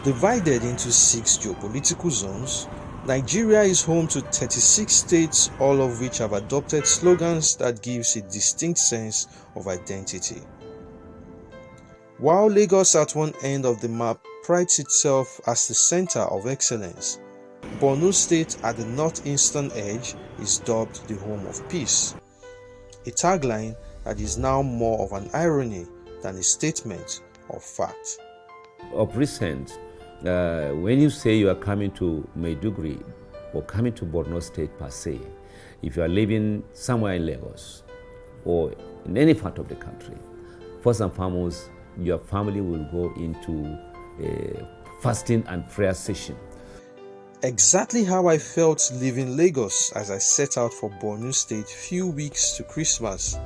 Divided into 6 geopolitical zones, Nigeria is home to 36 states, all of which have adopted slogans that gives a distinct sense of identity. While Lagos at one end of the map prides itself as the center of excellence, Borno State at the northeastern edge is dubbed the home of peace, a tagline that is now more of an irony than a statement of fact. Of recent, when you say you are coming to Maiduguri or coming to Borno State per se, if you are living somewhere in Lagos or in any part of the country, first and foremost, your family will go into a fasting and prayer session. Exactly how I felt leaving Lagos as I set out for Borno State few weeks to Christmas.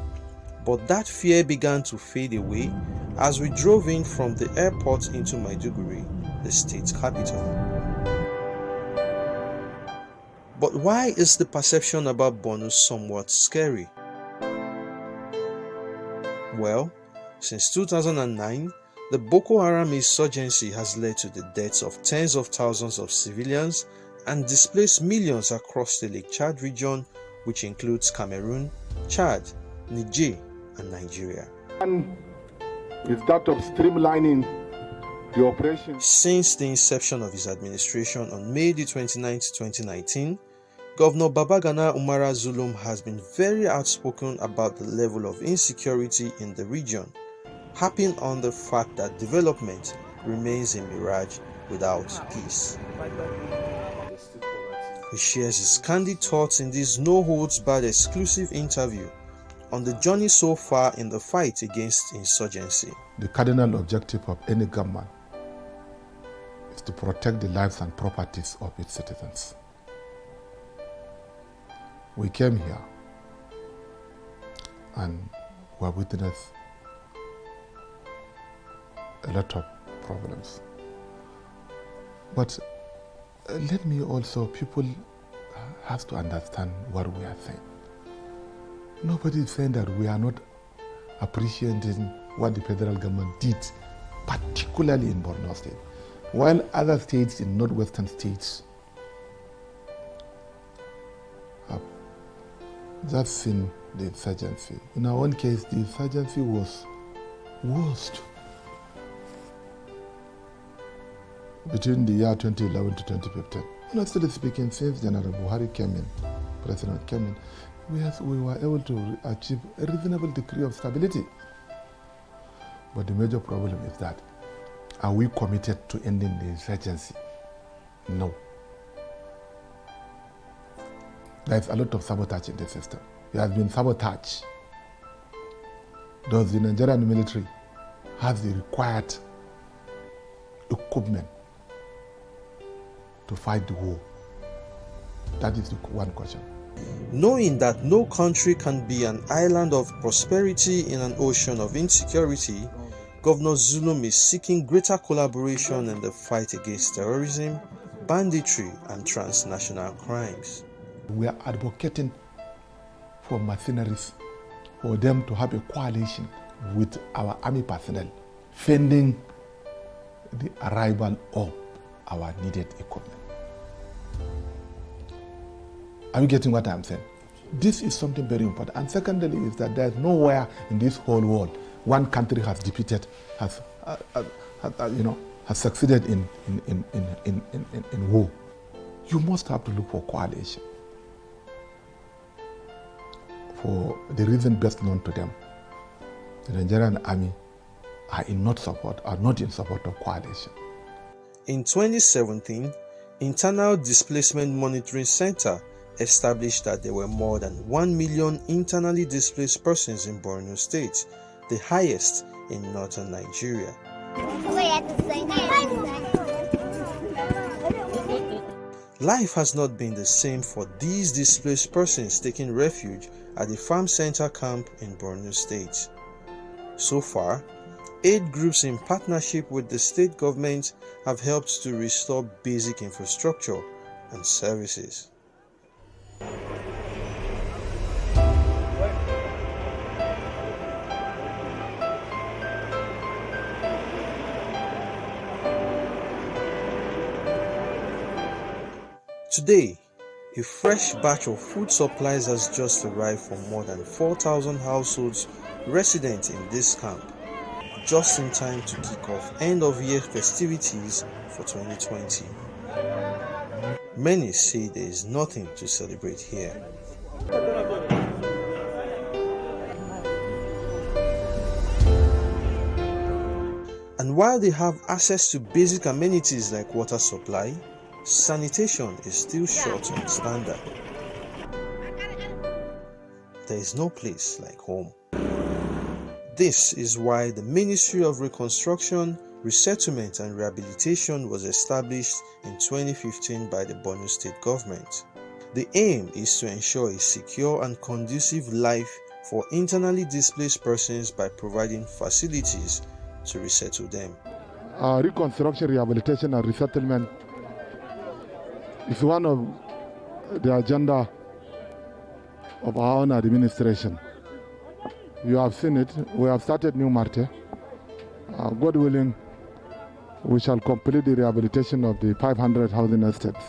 But that fear began to fade away as we drove in from the airport into Maiduguri, the state's capital. But why is the perception about Borno somewhat scary? Well, since 2009, the Boko Haram insurgency has led to the deaths of tens of thousands of civilians and displaced millions across the Lake Chad region, which includes Cameroon, Chad, Niger, and Nigeria. Is that of streamlining the operation. Since the inception of his administration on May 29, 2019, Governor Babagana Umara Zulum has been very outspoken about the level of insecurity in the region, harping on the fact that development remains a mirage without peace. He shares his candid thoughts in this no-holds-barred exclusive interview on the journey so far in the fight against insurgency. The cardinal objective of any government is to protect the lives and properties of its citizens. We came here and we have witnessed a lot of problems. But let me also, people have to understand what we are saying. Nobody is saying that we are not appreciating what the federal government did, particularly in Borno State. While other states in northwestern states have just seen the insurgency. In our own case, the insurgency was worst between the year 2011 to 2015. Honestly speaking, since General Buhari came in, President came in, we were able to achieve a reasonable degree of stability. But the major problem is that, are we committed to ending the insurgency? No. There's a lot of sabotage in the system. There has been sabotage. Does the Nigerian military have the required equipment to fight the war? That is the one question. Knowing that no country can be an island of prosperity in an ocean of insecurity, Governor Zulum is seeking greater collaboration in the fight against terrorism, banditry, and transnational crimes. We are advocating for mercenaries, for them to have a coalition with our army personnel, fending the arrival of our needed equipment. Are you getting what I'm saying? This is something very important. And secondly is that there's nowhere in this whole world one country has defeated, has succeeded in war. You must have to look for coalition. For the reason best known to them, the Nigerian army are not in support of coalition. In 2017, Internal Displacement Monitoring Center established that there were more than 1 million internally displaced persons in Borno State, the highest in northern Nigeria. Life has not been the same for these displaced persons taking refuge at the farm center camp in Borno State. So far, 8 groups in partnership with the state government have helped to restore basic infrastructure and services. Today, a fresh batch of food supplies has just arrived for more than 4,000 households resident in this camp, just in time to kick off end-of-year festivities for 2020. Many say there is nothing to celebrate here. And while they have access to basic amenities like water supply, sanitation is still short on standard. There is no place like home. This is why the Ministry of Reconstruction, Resettlement and Rehabilitation was established in 2015 by the Borno State government. The aim is to ensure a secure and conducive life for internally displaced persons by providing facilities to resettle them. Reconstruction, rehabilitation and resettlement is one of the agenda of our own administration. You have seen it. We have started New Marte. God willing, we shall complete the rehabilitation of the 500 housing estates.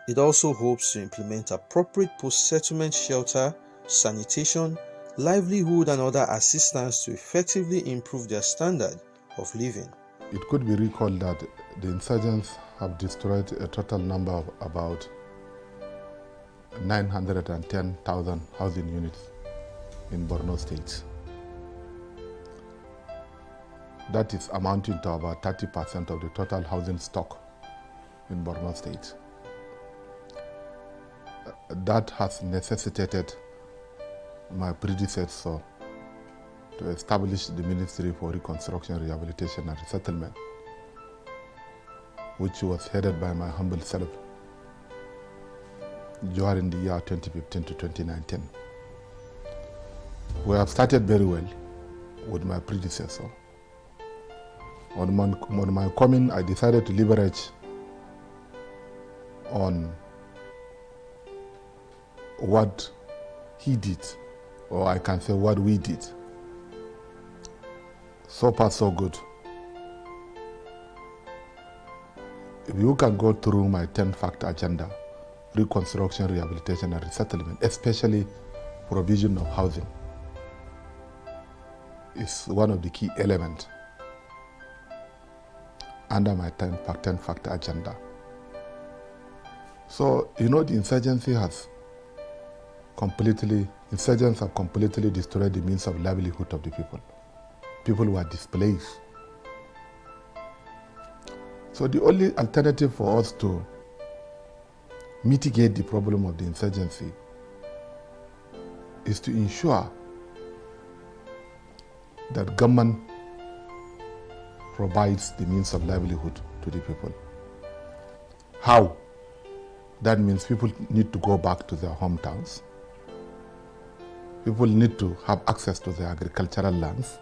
It also hopes to implement appropriate post-settlement shelter, sanitation, livelihood and other assistance to effectively improve their standard of living. It could be recalled that the insurgents have destroyed a total number of about 910,000 housing units in Borno State. That is amounting to about 30% of the total housing stock in Borno State. That has necessitated my predecessor to establish the Ministry for Reconstruction, Rehabilitation and Resettlement, which was headed by my humble self during the year 2015 to 2019. We have started very well with my predecessor. On my coming, I decided to leverage on what he did, or I can say what we did. So far, so good. If you can go through my 10-factor agenda, reconstruction, rehabilitation, and resettlement, especially provision of housing, is one of the key elements under my 10-factor agenda. So, the insurgency insurgents have completely destroyed the means of livelihood of the people. People were displaced. So the only alternative for us to mitigate the problem of the insurgency is to ensure that government provides the means of livelihood to the people. How? That means people need to go back to their hometowns. People need to have access to their agricultural lands.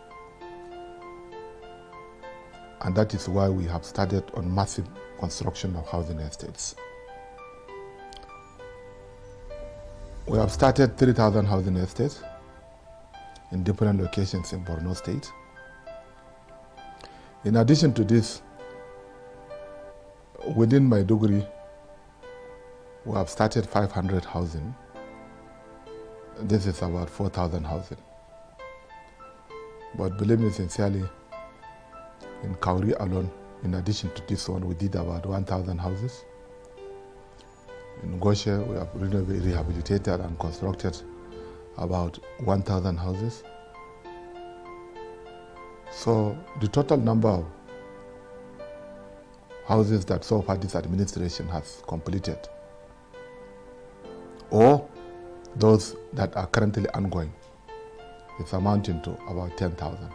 And that is why we have started on massive construction of housing estates. We have started 3,000 housing estates in different locations in Borno State. In addition to this, within Maiduguri, we have started 500 housing. This is about 4,000 housing. But believe me sincerely, in Kauri alone, in addition to this one, we did about 1,000 houses. In Goshe, we have rehabilitated and constructed about 1,000 houses. So the total number of houses that so far this administration has completed, or those that are currently ongoing, is amounting to about 10,000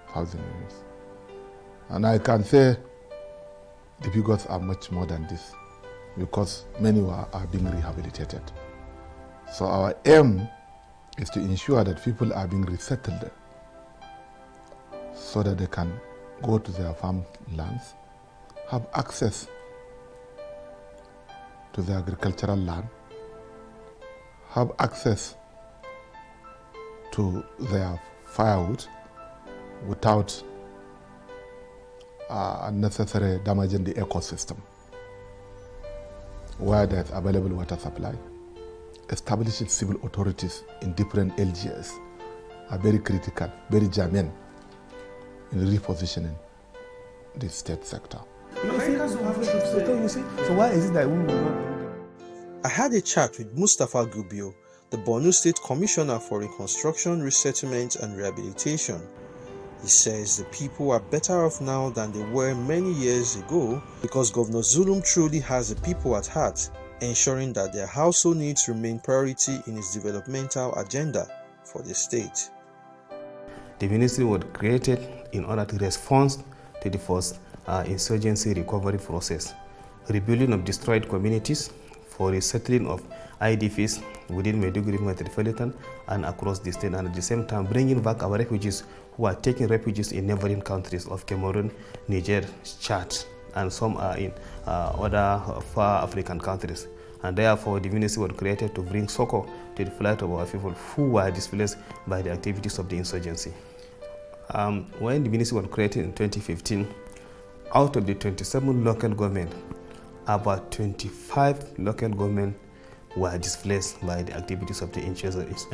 housing units. And I can say the figures are much more than this, because many are being rehabilitated. So our aim is to ensure that people are being resettled so that they can go to their farmlands, have access to the agricultural land, have access to their firewood without unnecessary damaging the ecosystem. where there's available water supply, establishing civil authorities in different LGS are very critical, very germane in repositioning the state sector. So why is it that we will not? I had a chat with Mustapha Gubio, the Borno State Commissioner for Reconstruction, Resettlement and Rehabilitation. He says the people are better off now than they were many years ago because Governor Zulum truly has the people at heart, ensuring that their household needs remain priority in his developmental agenda for the state. The ministry was created in order to respond to the first insurgency recovery process, rebuilding of destroyed communities, for resettling of IDPs within Maiduguri metropolitan and across the state, and at the same time bringing back our refugees who are taking refugees in neighboring countries of Cameroon, Niger, Chad, and some are in other far African countries. And therefore, the ministry was created to bring succor to the plight of our people who were displaced by the activities of the insurgency. When the ministry was created in 2015, out of the 27 local governments, about 25 local governments were displaced by the activities of the insurgents,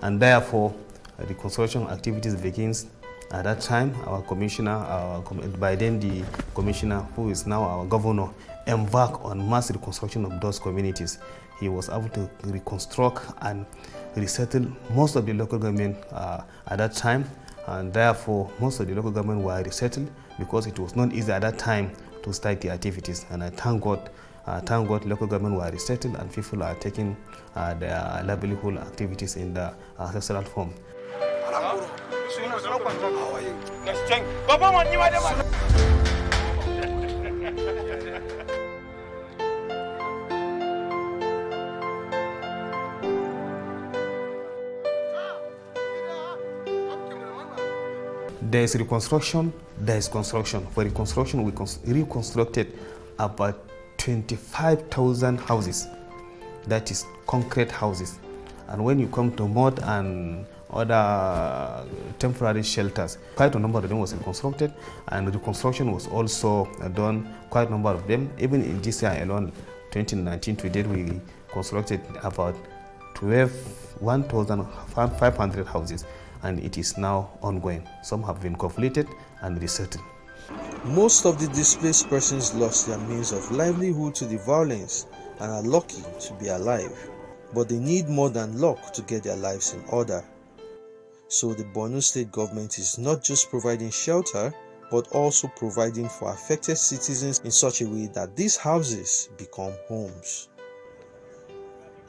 and therefore the construction activities begins. At that time, our commissioner, by then the commissioner, who is now our governor, embarked on mass reconstruction of those communities. He was able to reconstruct and resettle most of the local government at that time, and therefore most of the local government were resettled because it was not easy at that time to start the activities. And I thank God, local government were resettled and people are taking their livelihood activities in the ancestral form. There is reconstruction, there is construction. For reconstruction, we reconstructed about 25,000 houses. That is concrete houses. And when you come to mud and other temporary shelters, quite a number of them was reconstructed, and reconstruction was also done, quite a number of them. Even in this year alone, 2019 to date, we constructed about 1,500 houses, and it is now ongoing. Some have been completed and resettled. Most of the displaced persons lost their means of livelihood to the violence and are lucky to be alive, but they need more than luck to get their lives in order. So the Borno state government is not just providing shelter, but also providing for affected citizens in such a way that these houses become homes.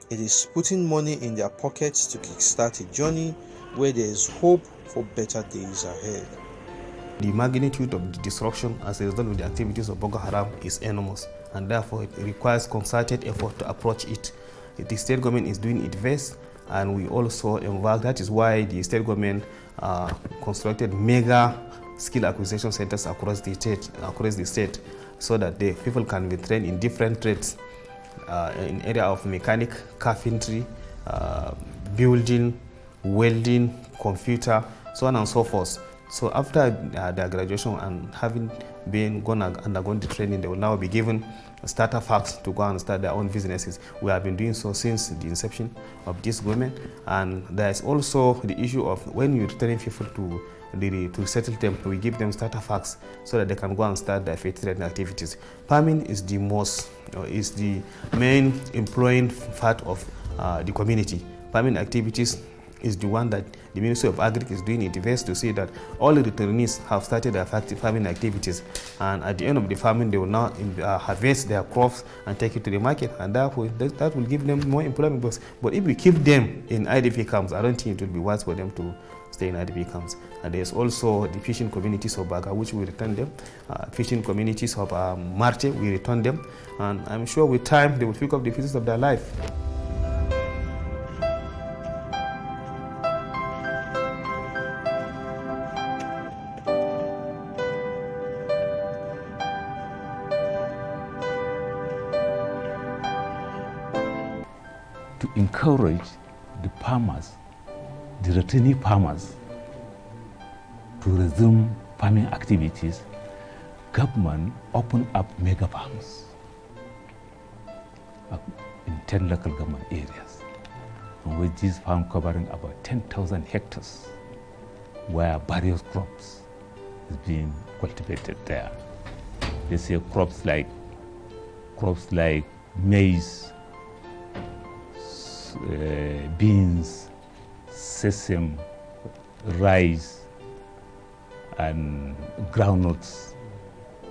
It is putting money in their pockets to kickstart a journey where there is hope for better days ahead. The magnitude of the destruction as a result of the activities of Boko Haram is enormous, and therefore it requires concerted effort to approach it. The state government is doing its best, and we also embark. That is why the state government constructed mega skill acquisition centers across the state, so that the people can be trained in different trades, in area of mechanic, carpentry, building, welding, computer, so on and so forth. So after their graduation and having undergone the training, they will now be given starter packs to go and start their own businesses. We have been doing so since the inception of this government. And there is also the issue of when you return people to settle them, we give them starter packs so that they can go and start their faith trading activities. Farming is the main employing part of the community. Farming activities is the one that the Ministry of Agriculture is doing its best to see that all the returnees have started their farming activities, and at the end of the farming they will now harvest their crops and take it to the market, and therefore that will give them more employment. But if we keep them in IDP camps, I don't think it will be wise for them to stay in IDP camps. And there's also the fishing communities of Baga, which we return them. Fishing communities of Marte, we return them, and I'm sure with time they will pick up the pieces of their life. To encourage the farmers, the returning farmers, to resume farming activities, government opened up mega farms in 10 local government areas, in which this farm covering about 10,000 hectares, where various crops is being cultivated there. They say crops like maize, beans, sesame, rice, and groundnuts.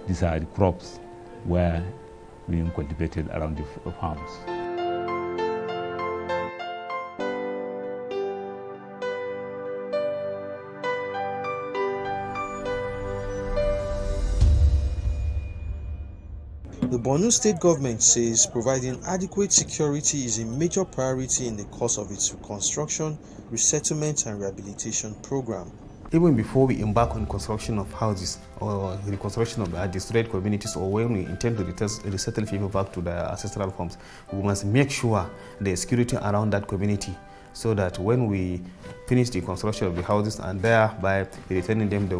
These are the crops where being cultivated around the farms. The Borno state government says providing adequate security is a major priority in the course of its reconstruction, resettlement and rehabilitation program. Even before we embark on construction of houses or reconstruction of our destroyed communities, or when we intend to resettle people back to their ancestral homes, we must make sure there is security around that community, so that when we finish the construction of the houses and thereby returning them, they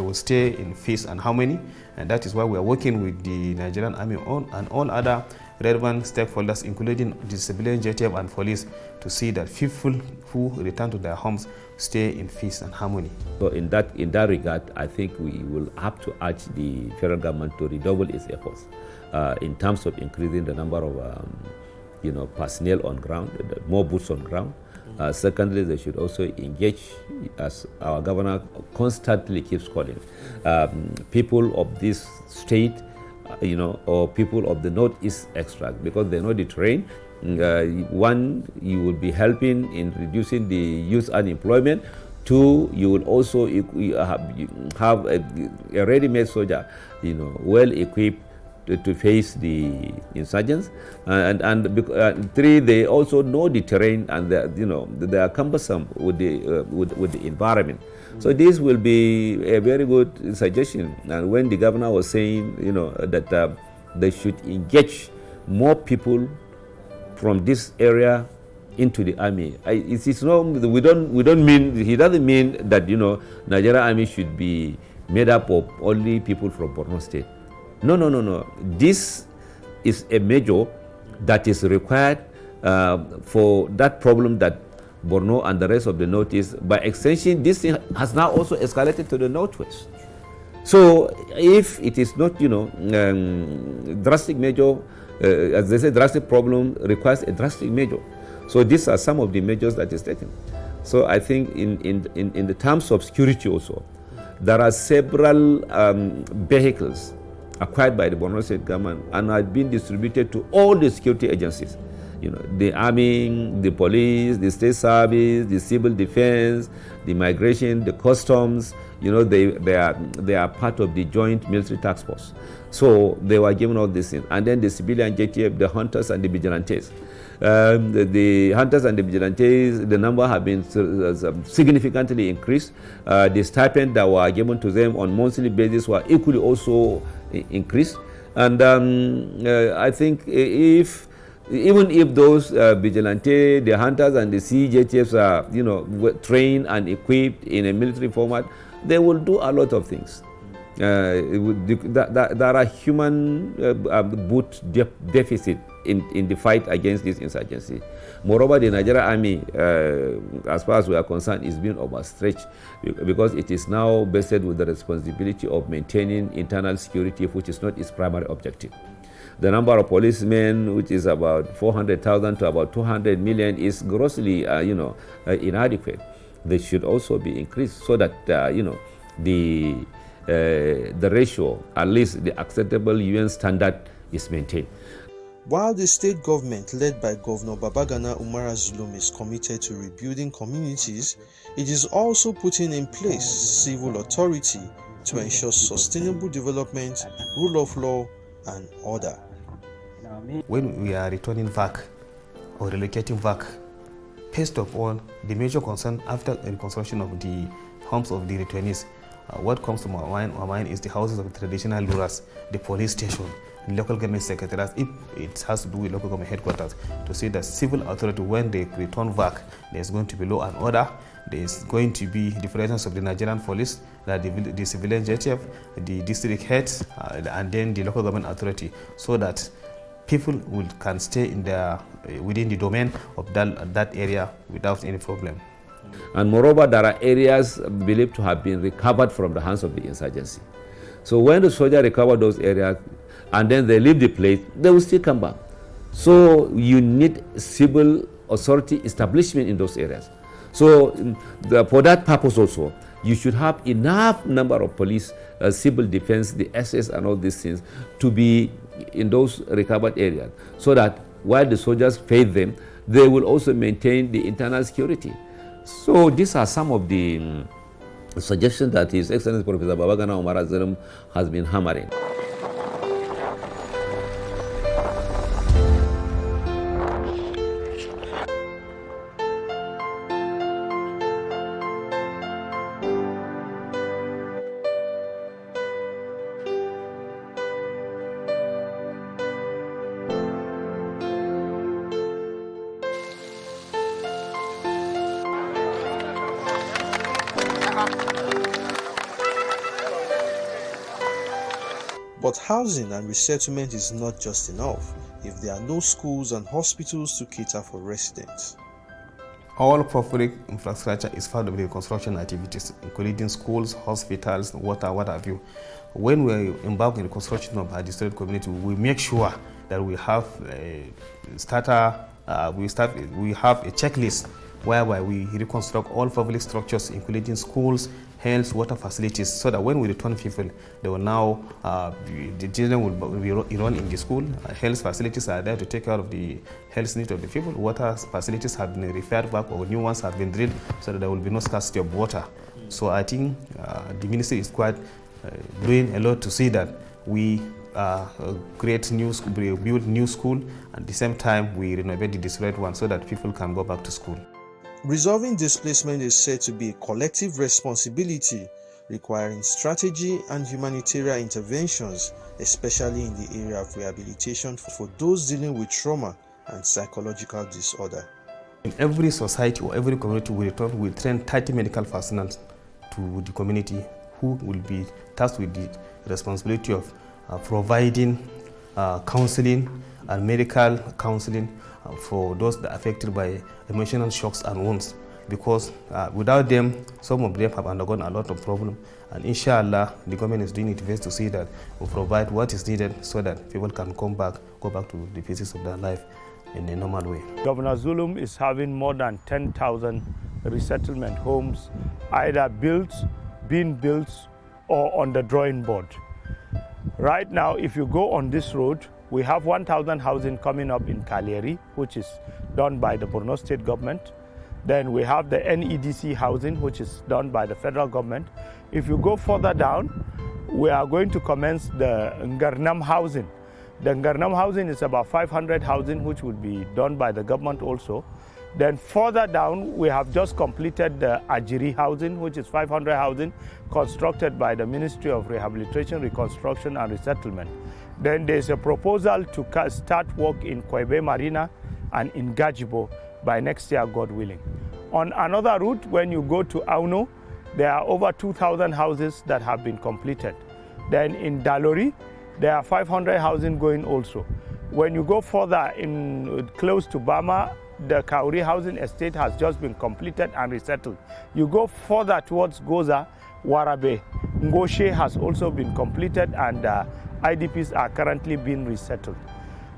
will stay in peace and harmony. And that is why we are working with the Nigerian Army and all other relevant stakeholders, including the civilian JTF and police, to see that people who return to their homes stay in peace and harmony. So in that regard, I think we will have to urge the federal government to redouble its efforts in terms of increasing the number of personnel on ground, more boots on ground. Secondly, they should also engage, as our governor constantly keeps calling, people of this state, or people of the Northeast extract, because they know the terrain. One, you will be helping in reducing the youth unemployment. Two, you will also have a ready-made soldier, well equipped to face the insurgents, and three, they also know the terrain, and they are cumbersome with the environment. So this will be a very good suggestion. And when the governor was saying, that they should engage more people from this area into the army, it's not. We don't mean. He doesn't mean that Nigerian army should be made up of only people from Borno State. No. This is a measure that is required for that problem that Borno and the rest of the Northeast. By extension, this thing has now also escalated to the Northwest. So if it is not, drastic measure, as they say, drastic problem requires a drastic measure. So these are some of the measures that is taken. So I think in the terms of security also, there are several vehicles acquired by the Borno State government and are being distributed to all the security agencies. The army, the police, the state service, the civil defense, the migration, the customs. They are part of the joint military task force. So they were given all these things, and then the civilian JTF, the hunters and the vigilantes. The hunters and the vigilantes, the number have been significantly increased. The stipend that were given to them on monthly basis were equally also increased. And I think even if those vigilantes, the hunters and the CJTFs are trained and equipped in a military format, they will do a lot of things. There are human boot deficit in the fight against this insurgency. Moreover, the Nigerian army, as far as we are concerned, is being overstretched because it is now vested with the responsibility of maintaining internal security, which is not its primary objective. The number of policemen, which is about 400,000 to about 200 million, is grossly, inadequate. They should also be increased so that, the ratio, at least the acceptable UN standard, is maintained. While the state government, led by Governor Babagana Umara Zulum, is committed to rebuilding communities, it is also putting in place civil authority to ensure sustainable development, rule of law, and order. When we are returning back or relocating back, first of all, the major concern after the reconstruction of the homes of the returnees, what comes to my mind is the houses of the traditional rulers, the police station, the local government secretariats, if it has to do with local government headquarters, to see that civil authority, when they return back, there's going to be law and order. There's going to be the presence of the Nigerian police, the civilian JTF, the district heads, and then the local government authority, so that people can stay in within the domain of that area without any problem. And moreover, there are areas believed to have been recovered from the hands of the insurgency. So when the soldiers recover those areas and then they leave the place, they will still come back. So you need civil authority establishment in those areas. So for that purpose also, you should have enough number of police, civil defense, the SS and all these things to be in those recovered areas, so that while the soldiers face them, they will also maintain the internal security. So these are some of the suggestions that His Excellency Professor Babagana Umar Zulum has been hammering. But housing and resettlement is not just enough if there are no schools and hospitals to cater for residents. All public infrastructure is part of the construction activities, including schools, hospitals, water, what have you. When we embark in the construction of our district community, we make sure that we have a we have a checklist whereby we reconstruct all public structures, including schools, health, water facilities, so that when we return people, they will now, the children will be run in the school. Health facilities are there to take care of the health needs of the people. Water facilities have been referred back, or new ones have been drilled, so that there will be no scarcity of water. So I think the ministry is quite doing a lot to see that we build new school, and at the same time we renovate the destroyed one so that people can go back to school. Resolving displacement is said to be a collective responsibility requiring strategy and humanitarian interventions, especially in the area of rehabilitation for those dealing with trauma and psychological disorder. In every society or every community we train 30 medical personnel to the community who will be tasked with the responsibility of providing counseling and medical counseling for those that are affected by emotional shocks and wounds, because without them, some of them have undergone a lot of problems, and inshallah the government is doing its best to see that we provide what is needed so that people can go back to the pieces of their life in a normal way. Governor Zulum is having more than 10,000 resettlement homes either being built or on the drawing board. Right now, if you go on this road, we have 1,000 housing coming up in Kaleri, which is done by the Borno state government. Then we have the NEDC housing, which is done by the federal government. If you go further down, we are going to commence the Ngarnam housing. The Ngarnam housing is about 500 housing, which will be done by the government also. Then further down, we have just completed the Ajiri housing, which is 500 housing, constructed by the Ministry of Rehabilitation, Reconstruction and Resettlement. Then there's a proposal to start work in Kwebe Marina and in Gajibo by next year, God willing. On another route, when you go to Auno, there are over 2,000 houses that have been completed. Then in Dalori, there are 500 housing going also. When you go further close to Bama, the Kauri housing estate has just been completed and resettled. You go further towards Goza, Warabe, Ngoshe has also been completed, and IDPs are currently being resettled.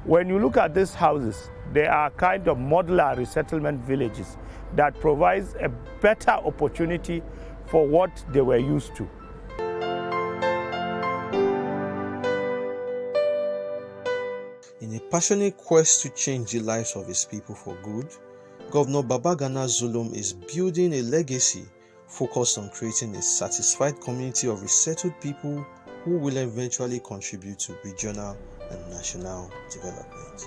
When you look at these houses, they are kind of modular resettlement villages that provides a better opportunity for what they were used to. In a passionate quest to change the lives of his people for good, Governor Babagana Zulum is building a legacy focused on creating a satisfied community of resettled people who will eventually contribute to regional and national development.